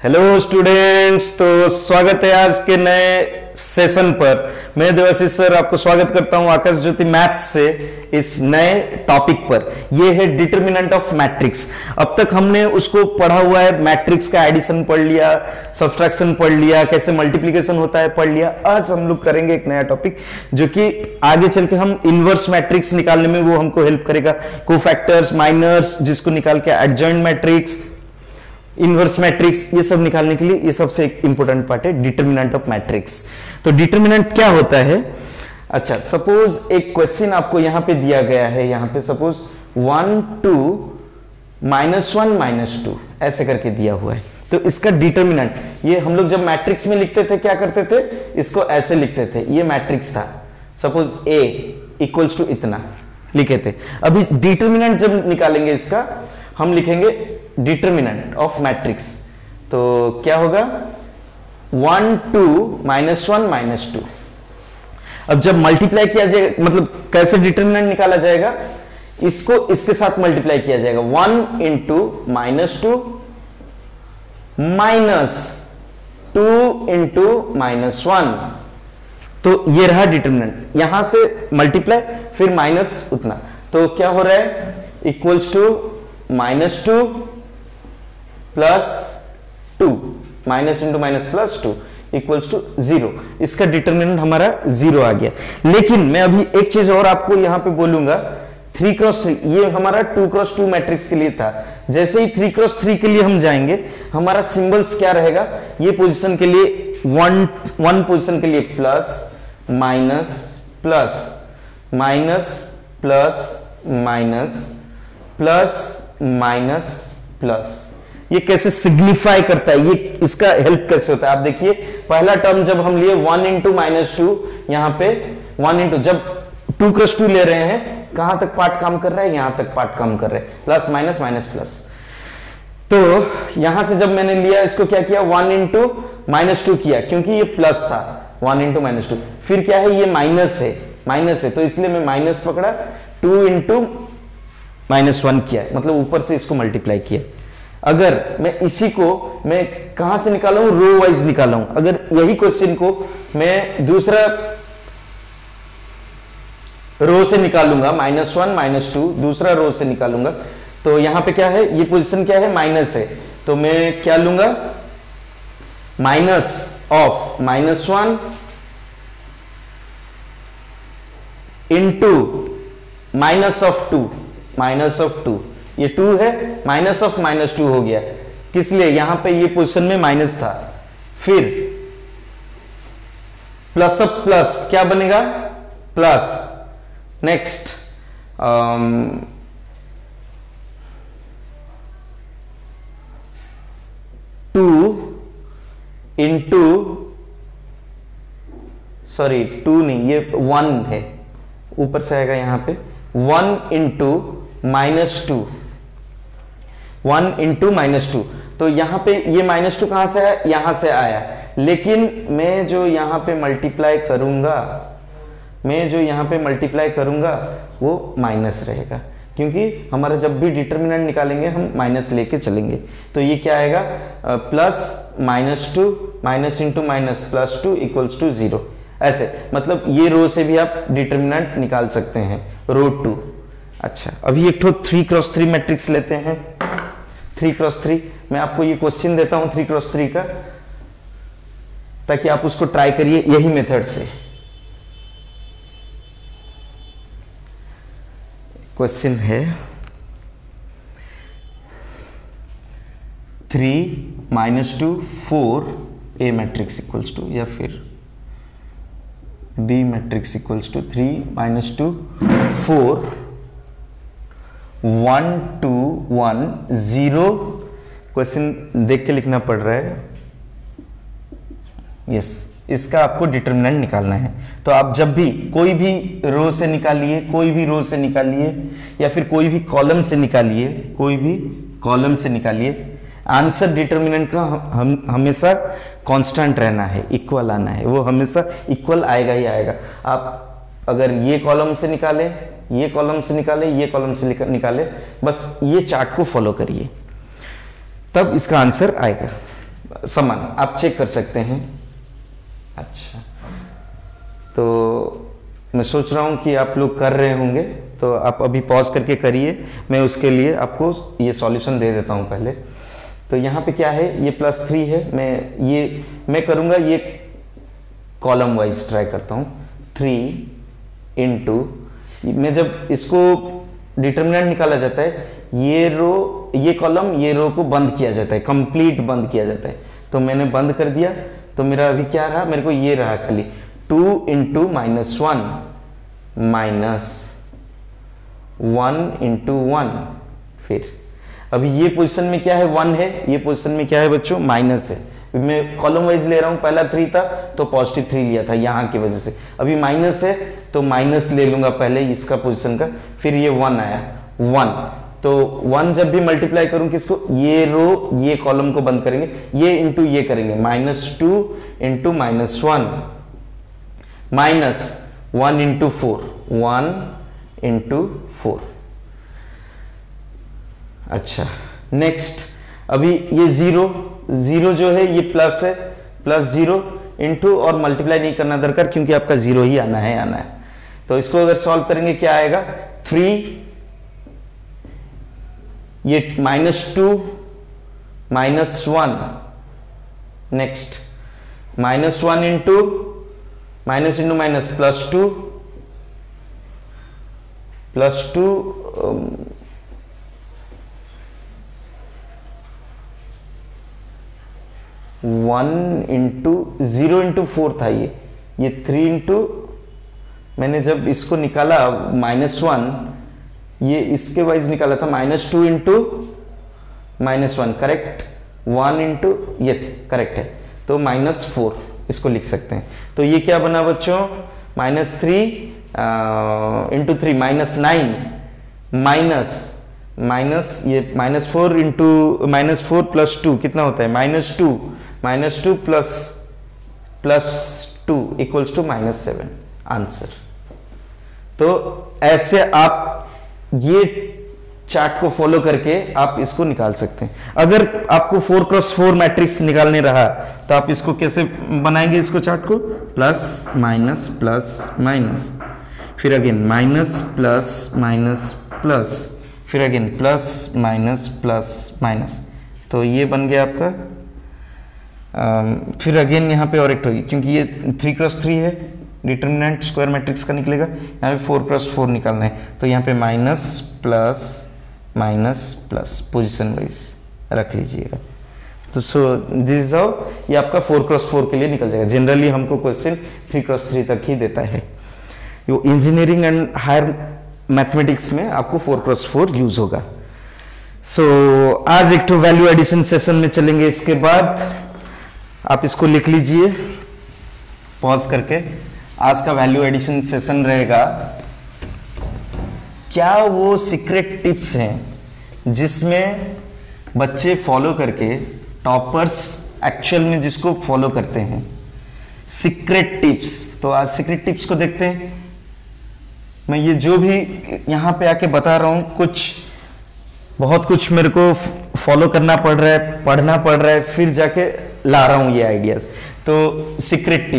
Hello students, तो स्वागत है आज के नए सेशन पर। मैं देवाशीष सर आपको स्वागत करता हूं आकाश ज्योति मैथ्स से इस नए टॉपिक पर। यह है डिटरमिनेंट ऑफ मैट्रिक्स। अब तक हमने उसको पढ़ा हुआ है, मैट्रिक्स का एडिशन पढ़ लिया, सब्ट्रैक्शन पढ़ लिया, कैसे मल्टीप्लिकेशन होता है पढ़ लिया। आज हम लोग करेंगे एक नया टॉपिक जो कि आगे चल के हम इनवर्स मैट्रिक्स निकालने में वो हमको हेल्प करेगा। कोफैक्टर्स, माइनर्स, जिसको निकाल के एडजॉइंट मैट्रिक्स, इनवर्स मैट्रिक्स, ये सब निकालने के लिए ये सबसे एक इंपॉर्टेंट पार्ट है डिटरमिनेंट ऑफ मैट्रिक्स। तो डिटरमिनेंट क्या होता है? अच्छा, सपोज एक क्वेश्चन आपको यहां पे दिया गया है, यहां पे सपोज 1 2 -1 -2 ऐसे करके दिया हुआ है। तो इसका डिटरमिनेंट, ये हम लोग जब मैट्रिक्स में लिखते थे क्या करते थे, इसको ऐसे लिखते थे। ये मैट्रिक्स था, सपोज A इक्वल्स टू इतना लिखे थे। अभी डिटरमिनेंट जब निकालेंगे इसका, हम लिखेंगे डिटरमिनेंट ऑफ मैट्रिक्स। तो क्या होगा? 1 2 -1 -2। अब जब मल्टीप्लाई किया जाएगा, मतलब कैसे डिटरमिनेंट निकाला जाएगा, इसको इसके साथ मल्टीप्लाई किया जाएगा। 1 इंटू -2 माइनस 2 इंटू -1। तो ये रहा डिटरमिनेंट। यहां से मल्टीप्लाई फिर माइनस उतना, तो क्या हो रहा है? Equals to -2 plus 2, minus into minus plus 2 equals to 0। इसका डिटरमिनेंट हमारा 0 आ गया। लेकिन मैं अभी एक चीज और आपको यहां पे बोलूंगा, 3x3, ये हमारा 2x2 मैट्रिक्स के लिए था। जैसे ही 3x3 के लिए हम जाएंगे, हमारा सिंबल्स क्या रहेगा? ये पोजीशन के लिए 1 पोजीशन के लिए plus minus plus minus plus minus plus minus plus. ये कैसे सिग्निफाई करता है, ये इसका हेल्प कैसे होता है? आप देखिए, पहला टर्म जब हम लिए 1 इंटू -2, यहां पे 1 इंटू, जब 2x2 ले रहे हैं, कहां तक पार्ट काम कर रहा है? यहां तक पार्ट काम कर रहे हैं, प्लस माइनस माइनस प्लस। तो यहां से जब मैंने लिया, इसको क्या किया? 1 इंटू -2 किया, क्योंकि ये प्लस था। 1 इंटू -2, फिर क्या है? ये माइनस है, तो इसलिए मैं माइनस पकड़ा, 2 इंटू -1 किया, मतलब ऊपर से इसको मल्टीप्लाई किया। अगर मैं इसी को मैं कहां से निकाला हूं? रो वाइज निकाला हूं। अगर यही क्वेश्चन को मैं दूसरा रो से निकालूंगा, -1 -2 दूसरा रो से निकालूंगा, तो यहां पे क्या है? ये पोजीशन क्या है? माइनस है, तो मैं क्या लूंगा? Minus of -1 into minus of 2, minus of 2, ये 2 है, माइनस ऑफ -2 हो गया। किस लिए? यहां पे ये पोजीशन में माइनस था। फिर प्लस ऑफ प्लस क्या बनेगा? प्लस। नेक्स्ट 2 इंटू, सॉरी 2 नहीं, ये 1 है, ऊपर से आएगा यहां पे 1 इंटू -2, 1 इंटू -2। तो यहां पे ये -2 कहां से आया? यहां से आया। लेकिन मैं जो यहां पे मल्टीप्लाई करूंगा, वो माइनस रहेगा, क्योंकि हमारा जब भी डिटरमिनेंट निकालेंगे हम माइनस लेके चलेंगे। तो ये क्या आएगा? Plus -2 minus into minus plus 2 equals to 0। ऐसे, मतलब ये रो से भी आप डिटरमिनेंट निकाल सकते हैं, रो 2। अच्छा, अभी एक 3x3 मैट्रिक्स लेते हैं। 3x3, मैं आपको ये क्वेश्चन देता हूं 3x3 का, ताकि आप उसको ट्राई करिए यही मेथड से। क्वेश्चन है 3 -2 4 A मैट्रिक्स इक्वल्स टू, या फिर B matrix equals to 3 -2 4 1 2 1 0। Question देख के लिखना पड़ रहा है। यस, इसका आपको डिटरमिनेंट निकालना है। तो आप जब भी कोई भी रो से निकालिए, या फिर कोई भी कॉलम से निकालिए, आंसर डिटरमिनेंट का हमेशा कांस्टेंट रहना है, इक्वल आना है, वो हमेशा इक्वल आएगा ही आएगा। आप अगर ये कॉलम से निकालें, ये कॉलम से निकाले, ये कॉलम से निकाले, बस ये चार्ट को फॉलो करिए, तब इसका आंसर आएगा। समान, आप चेक कर सकते हैं। अच्छा, तो मैं सोच रहा हूं कि आप लोग कर रहे होंगे, तो आप अभी पॉज करके करिए, मैं उसके लिए आपको ये सॉल्यूशन दे देता हूं पहले। तो यहाँ पे क्या है, ये +3 है, मैं करूँगा ये कॉलम वाइज ट्राई करता हूँ। 3 इंटू, मैं जब इसको डिटर्मिनेंट निकाला जाता है, ये रो, ये कॉलम, ये रो को बंद किया जाता है, कंप्लीट बंद किया जाता है। तो मैंने बंद कर दिया, तो मेरा अभी क्या रहा, मेरे को ये रहा खाली 2 इंटू -1 माइनस 1 इंटू 1। फिर अभी ये पोजीशन में क्या है, 1 है, ये पोजीशन में क्या है बच्चों, माइनस है। मैं कॉलम वाइज ले रहा हूं, पहला 3 था तो +3 लिया था यहां की वजह से, अभी माइनस है तो माइनस ले लूंगा पहले इसका पोजीशन का, फिर ये 1 आया 1। तो 1 जब भी मल्टीप्लाई करूं किसको, ये रो, ये कॉलम को बंद करेंगे, ये इंटू ये करेंगे, -2 इंटू -1 माइनस 1 इंटू 4, 1 इंटू 4। अच्छा, नेक्स्ट, अभी ये 0 जो है ये प्लस है, +0 इंटू, और मल्टीप्लाई नहीं करना दरकार क्योंकि आपका 0 ही आना है। तो इसको अगर सॉल्व करेंगे क्या आएगा, 3, ये -2 -1, next -1 into minus into minus +2 1 into 0 into 4 था ये 3 इंटू, मैंने जब इसको निकाला -1, ये इसके वाइज निकाला था, -2 into -1, correct, 1 into, yes correct है, तो -4 इसको लिख सकते हैं। तो ये क्या बना बच्चों, -3 इंटू 3 -9 माइनस ये -4 इंटू -4 प्लस 2 कितना होता है, -2 प्लस 2 इक्वल्स टू -7 आंसर। तो ऐसे आप ये चार्ट को फॉलो करके आप इसको निकाल सकते हैं। अगर आपको 4x4 मैट्रिक्स निकालने रहा तो आप इसको कैसे बनाएंगे, इसको चार्ट को प्लस माइनस प्लस माइनस, फिर again minus plus minus plus, फिर again plus minus plus minus, तो ये बन गया आपका। फिर अगेन यहाँ पे और एक होगी क्योंकि ये 3x3 है, डिटर्मिनेंट स्क्वायर मैट्रिक्स का निकलेगा, यहाँ पे 4x4 निकालना है, तो यहाँ पे माइनस प्लस पोजीशन वाइज रख लीजिएगा। तो सो दिस इज हाउ ये आपका 4x4 के लिए निकल जाएगा। जनरली हमको क्वेश्चन 3x3 तक ही देता है। यो इंजीनियरिंग एंड हायर मैथमेटिक्स में आपको 4x4 यूज होगा। सो आज एक तो वैल्यू एडिशन सेशन में चलेंगे, इसके बाद आप इसको लिख लीजिए पॉज करके। आज का वैल्यू एडिशन सेशन रहेगा, क्या वो सीक्रेट टिप्स हैं जिसमें बच्चे फॉलो करके, टॉपर्स एक्चुअल में जिसको फॉलो करते हैं, सीक्रेट टिप्स। तो आज सीक्रेट टिप्स को देखते हैं। मैं ये जो भी यहां पे आके बता रहा हूं, बहुत कुछ मेरे को फॉलो करना पड़ रहा है, पढ़ना पड़ रहा है, फिर जाके ला रहा हूं ये आइडियाज। तो सीक्रेट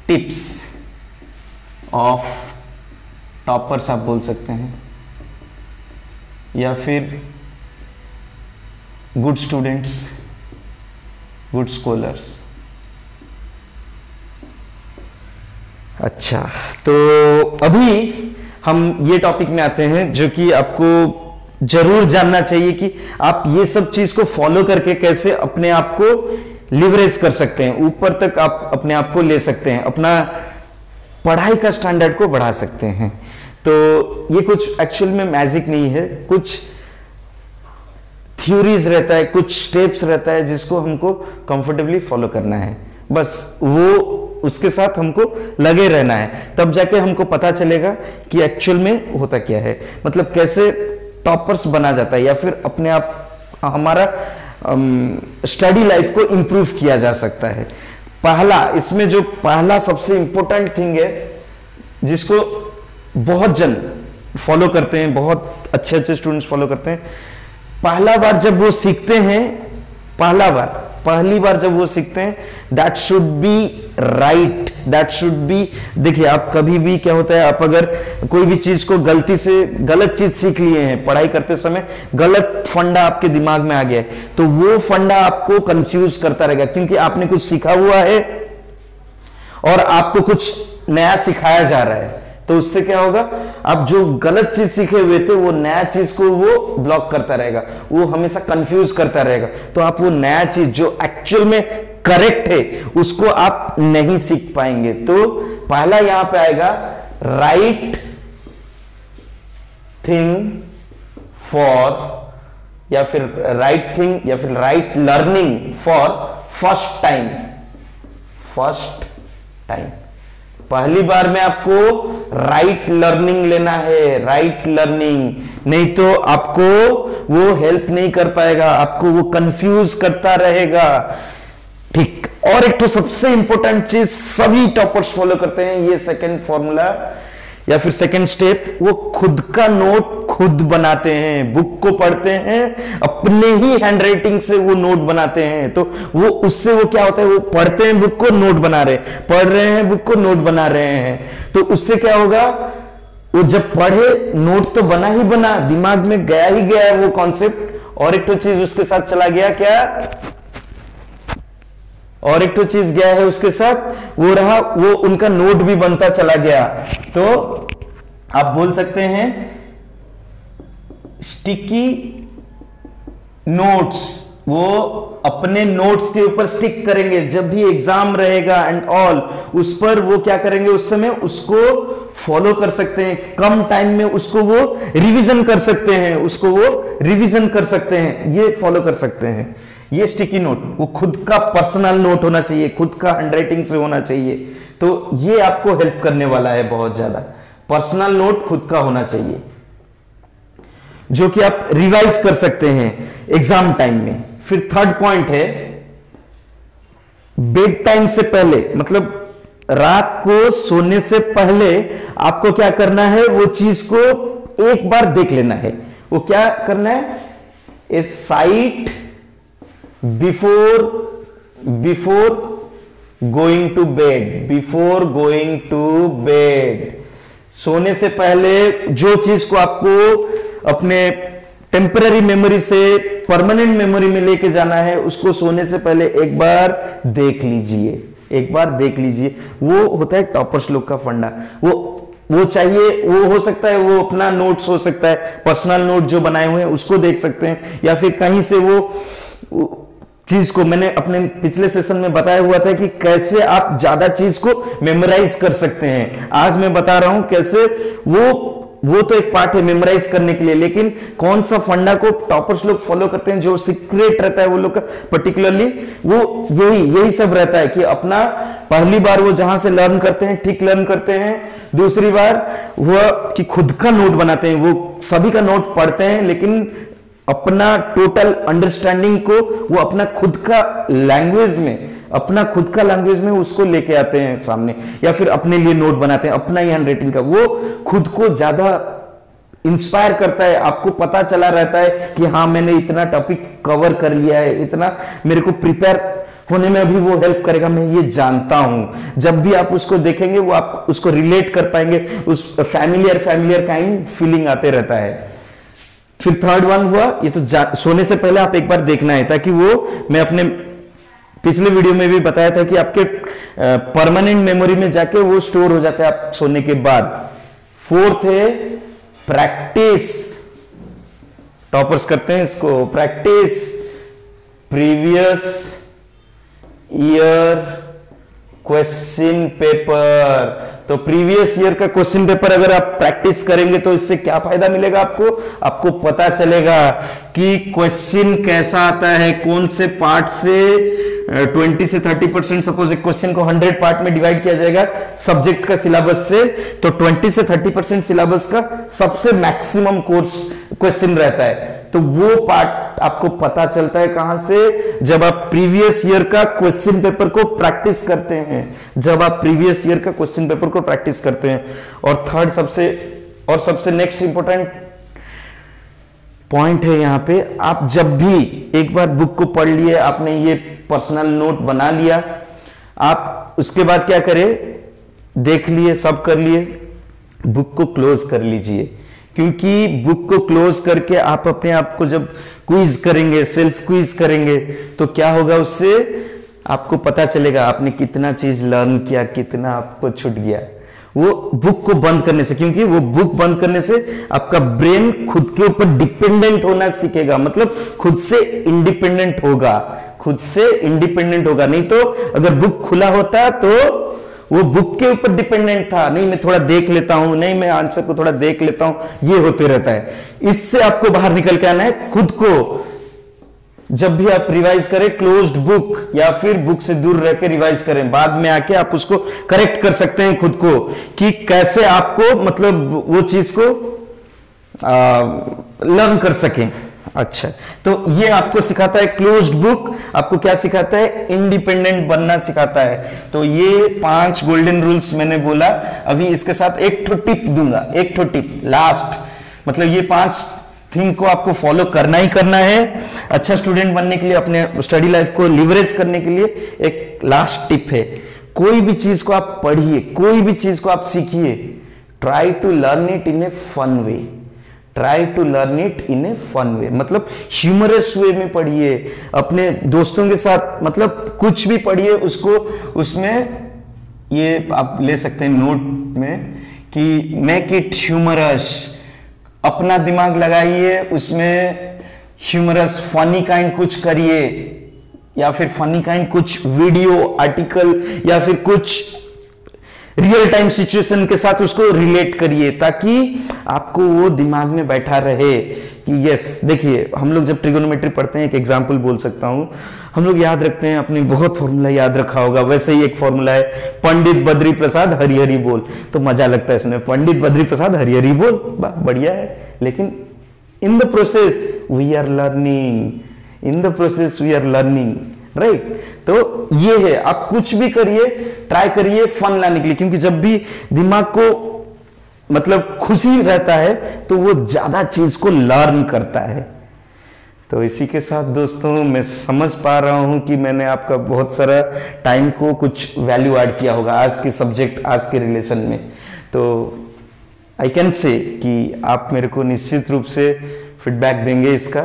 टिप्स ऑफ टॉपर्स आप बोल सकते हैं, या फिर गुड स्टूडेंट्स, गुड स्कॉलर्स। अच्छा, तो अभी हम ये टॉपिक में आते हैं जो कि आपको जरूर जानना चाहिए कि आप ये सब चीज को फॉलो करके कैसे अपने आप को लिवरेज कर सकते हैं, ऊपर तक आप अपने आप को ले सकते हैं, अपना पढ़ाई का स्टैंडर्ड को बढ़ा सकते हैं। तो ये कुछ एक्चुअल में मैजिक नहीं है, कुछ थ्योरीज रहता है, कुछ स्टेप्स रहता है जिसको हमको कंफर्टेबली फॉलो करना है, बस वो उसके साथ हमको लगे रहना है, तब जाके हमको पता चलेगा कि एक्चुअल में होता क्या है, मतलब कैसे टॉपर्स बना जाता है, या फिर अपने आप हमारा स्टडी लाइफ को इंप्रूव किया जा सकता है। इसमें जो पहला सबसे इंपॉर्टेंट थिंग है जिसको बहुत जन फॉलो करते हैं, बहुत अच्छे स्टूडेंट्स फॉलो करते हैं, पहला बार जब वो सीखते हैं, पहली बार जब वो सीखते हैं, that should be right, that should be, देखिए आप कभी भी क्या होता है, आप अगर कोई भी चीज को गलती से गलत चीज सीख लिए हैं पढ़ाई करते समय, गलत फंडा आपके दिमाग में आ गया है, तो वो फंडा आपको कंफ्यूज करता रहेगा, क्योंकि आपने कुछ सीखा हुआ है और आपको कुछ नया सिखाया जा रहा है। तो उससे क्या होगा, आप जो गलत चीज सीखे हुए थे वो नया चीज को वो ब्लॉक करता रहेगा, वो हमेशा कंफ्यूज करता रहेगा। तो आप वो नया चीज जो एक्चुअल में करेक्ट है उसको आप नहीं सीख पाएंगे। तो पहला यहां पे आएगा राइट थिंग फॉर, या फिर राइट थिंग या फिर right learning for first time. पहली बार में आपको राइट लर्निंग लेना है, राइट लर्निंग, नहीं तो आपको वो हेल्प नहीं कर पाएगा, आपको वो कंफ्यूज करता रहेगा। ठीक, और एक तो सबसे इंपॉर्टेंट चीज सभी टॉपर्स फॉलो करते हैं, ये सेकंड फॉर्मूला या फिर सेकंड स्टेप, वो खुद का नोट खुद बनाते हैं, बुक को पढ़ते हैं, अपने ही हैंडराइटिंग से वो नोट बनाते हैं। तो वो उससे वो क्या होता है, वो पढ़ते हैं बुक को, नोट बना रहे, पढ़ रहे हैं बुक को, नोट बना रहे हैं। तो उससे क्या होगा, वो जब पढ़े नोट तो बना ही बना, दिमाग में गया ही गया है वो कॉन्सेप्ट, और एक तो चीज उसके साथ चला गया, क्या, और एक तो चीज गया है उसके साथ, वो रहा, वो उनका नोट भी बनता चला गया। तो आप बोल सकते हैं स्टिकी नोट्स, वो अपने नोट्स के ऊपर स्टिक करेंगे जब भी एग्जाम रहेगा एंड ऑल, उस पर वो क्या करेंगे, उस समय उसको फॉलो कर सकते हैं, कम टाइम में उसको वो रिवीजन कर सकते हैं, उसको वो रिवीजन कर सकते हैं, ये फॉलो कर सकते हैं। ये स्टिकी नोट, वो खुद का पर्सनल नोट होना चाहिए, खुद का हैंडराइटिंग से होना चाहिए। तो ये आपको हेल्प करने वाला है बहुत ज्यादा, पर्सनल नोट खुद का होना चाहिए, जो कि आप रिवाइज कर सकते हैं एग्जाम टाइम में। फिर थर्ड पॉइंट है बेड टाइम से पहले, मतलब रात को सोने से पहले आपको क्या करना है, वो चीज को एक बार देख लेना है। वो क्या करना है, a sight before going to bed, before going to bed, सोने से पहले जो चीज को आपको अपने टेम्पररी मेमोरी से परमानेंट मेमोरी में लेके जाना है, उसको सोने से पहले एक बार देख लीजिए, एक बार देख लीजिए। वो होता है टॉपर्स लोग का फंडा। वो चाहिए, वो हो सकता है वो अपना नोट्स हो सकता है, पर्सनल नोट जो बनाए हुए हैं उसको देख सकते हैं, या फिर कहीं से वो चीज को, मैंने अपने पिछले सेशन में बताया हुआ था कि कैसे आप ज्यादा चीज को मेमोराइज कर सकते हैं। आज मैं बता रहा हूं कैसे वो तो एक पार्ट है मेमोराइज करने के लिए, लेकिन कौन सा फंडा को टॉपर्स लोग फॉलो करते हैं, जो सीक्रेट रहता है वो लोग का पर्टिकुलरली, वो यही सब रहता है कि अपना पहली बार वो जहां से लर्न करते हैं ठीक लर्न करते हैं, दूसरी बार वो कि खुद का नोट बनाते हैं, वो सभी का नोट पढ़ते हैं, लेकिन अपना टोटल अंडरस्टैंडिंग को वो अपना खुद का लैंग्वेज में उसको लेके आते हैं सामने, या फिर अपने लिए नोट बनाते हैं अपना ही हैंडराइटिंग का। वो खुद को ज्यादा इंस्पायर करता है, आपको पता चला रहता है कि हाँ मैंने इतना टॉपिक कवर कर लिया है, इतना मेरे को प्रिपेयर होने में अभी वो हेल्प करेगा, मैं ये जानता हूं। जब भी आप उसको देखेंगे वो आप उसको रिलेट कर पाएंगे, उस फैमिलियर काइंड फीलिंग आते रहता है। फिर थर्ड वन हुआ, ये तो सोने से पहले आप एक बार देखना है, ताकि वो, मैं अपने पिछले वीडियो में भी बताया था कि आपके परमानेंट मेमोरी में जाके वो स्टोर हो जाता है आप सोने के बाद। फोर्थ है प्रैक्टिस, टॉपर्स करते हैं इसको, practice previous year question paper. तो प्रीवियस ईयर का क्वेश्चन पेपर अगर आप प्रैक्टिस करेंगे तो इससे क्या फायदा मिलेगा आपको पता चलेगा कि क्वेश्चन कैसा आता है, कौन से पार्ट से 20 से 30%, सपोज एक क्वेश्चन को 100 पार्ट में डिवाइड किया जाएगा सब्जेक्ट का सिलेबस से, तो 20 से 30% सिलेबस का सबसे मैक्सिमम कोर्स क्वेश्चन रहता है। तो वो पार्ट आपको पता चलता है कहां से, जब आप प्रीवियस ईयर का क्वेश्चन पेपर को प्रैक्टिस करते हैं, जब आप प्रीवियस ईयर का क्वेश्चन पेपर को प्रैक्टिस करते हैं। और थर्ड सबसे नेक्स्ट इंपॉर्टेंट पॉइंट है यहाँ पे, आप जब भी एक बार बुक को पढ़ लिए, आपने ये पर्सनल नोट बना लिया, आप उसके बाद क्या करें, देख लिए, सब कर लिए, बुक को क्लोज कर लीजिए। क्योंकि बुक को क्लोज करके आप अपने आप को जब क्विज करेंगे, सेल्फ क्विज करेंगे, तो क्या होगा, उससे आपको पता चलेगा आपने कितना चीज लर्न किया, कितना आपको छूट गया वो बुक को बंद करने से। क्योंकि वो बुक बंद करने से आपका ब्रेन खुद के ऊपर डिपेंडेंट होना सीखेगा, मतलब खुद से इंडिपेंडेंट होगा, खुद से इंडिपेंडेंट होगा। नहीं तो अगर बुक खुला होता तो वो बुक के ऊपर डिपेंडेंट था, नहीं मैं थोड़ा देख लेता हूं, नहीं मैं आंसर को थोड़ा देख लेता हूं, ये होते रहता है। इससे आपको बाहर निकल के आना है। खुद को जब भी आप रिवाइज करें, क्लोज्ड बुक या फिर बुक से दूर रह के रिवाइज करें, बाद में आके आप उसको करेक्ट कर सकते हैं खुद को कि कैसे आपको मतलब वो चीज को लर्न कर सकें। अच्छा, तो ये आपको सिखाता है क्लोज्ड बुक, आपको क्या सिखाता है, इंडिपेंडेंट बनना सिखाता है। तो ये 5 गोल्डन रूल्स मैंने बोला। अभी इसके साथ एक ठो टिप दूंगा, एक ठो टिप लास्ट, मतलब ये 5 थिंग को आपको फॉलो करना ही करना है अच्छा स्टूडेंट बनने के लिए, अपने स्टडी लाइफ को लिवरेज करने के लिए। एक लास्ट टिप है, कोई भी चीज को आप पढ़िए, कोई भी चीज को आप सीखिए, try to learn it in a fun way, try to learn it in a fun way, मतलब ह्यूमरस वे में पढ़िए, अपने दोस्तों के साथ, मतलब कुछ भी पढ़िए उसको, उसमें ये आप ले सकते हैं नोट में कि मेक इट ह्यूमरस, अपना दिमाग लगाइए, उसमें ह्यूमरस फनी काइंड कुछ करिए, या फिर फनी काइंड कुछ वीडियो, आर्टिकल, या फिर कुछ रियल टाइम सिचुएशन के साथ उसको रिलेट करिए, ताकि आपको वो दिमाग में बैठा रहे कि यस। देखिए हम लोग जब ट्रिगोनोमेट्री पढ़ते हैं, एक एग्जांपल बोल सकता हूं, हम लोग याद रखते हैं, अपने बहुत फॉर्मूला याद रखा होगा, वैसे ही एक फॉर्मूला है, पंडित बद्री प्रसाद हरि हरि बोल, तो मजा लगता है इसमें, पंडित बद्री प्रसाद हरि हरि बोल, बढ़िया है। लेकिन in the process we are learning, in the process we are learning, right. तो ये है, आप कुछ भी करिए, ट्राई करिए फन लाने के लिए, क्योंकि जब भी दिमाग को मतलब खुशी रहता है तो वो ज्यादा चीज को लर्न करता है। तो इसी के साथ दोस्तों मैं समझ पा रहा हूं कि मैंने आपका बहुत सारा टाइम को कुछ वैल्यू ऐड किया होगा आज के सब्जेक्ट, आज के रिलेशन में। तो आई कैन से कि आप मेरे को निश्चित रूप से फीडबैक देंगे इसका,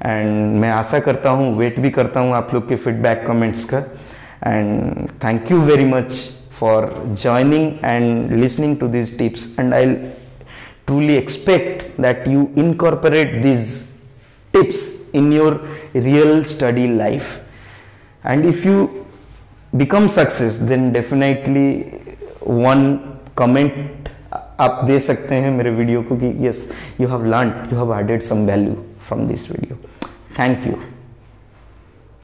एंड मैं आशा करता हूँ, वेट भी करता हूँ आप लोग के फीडबैक कमेंट्स का। And thank you very much for joining and listening to these tips, and I'll truly expect that you incorporate these tips in your real study life, and if you become success then definitely one comment आप दे सकते हैं मेरे video को कि yes you have learned, you have added some value from this video. Thank you.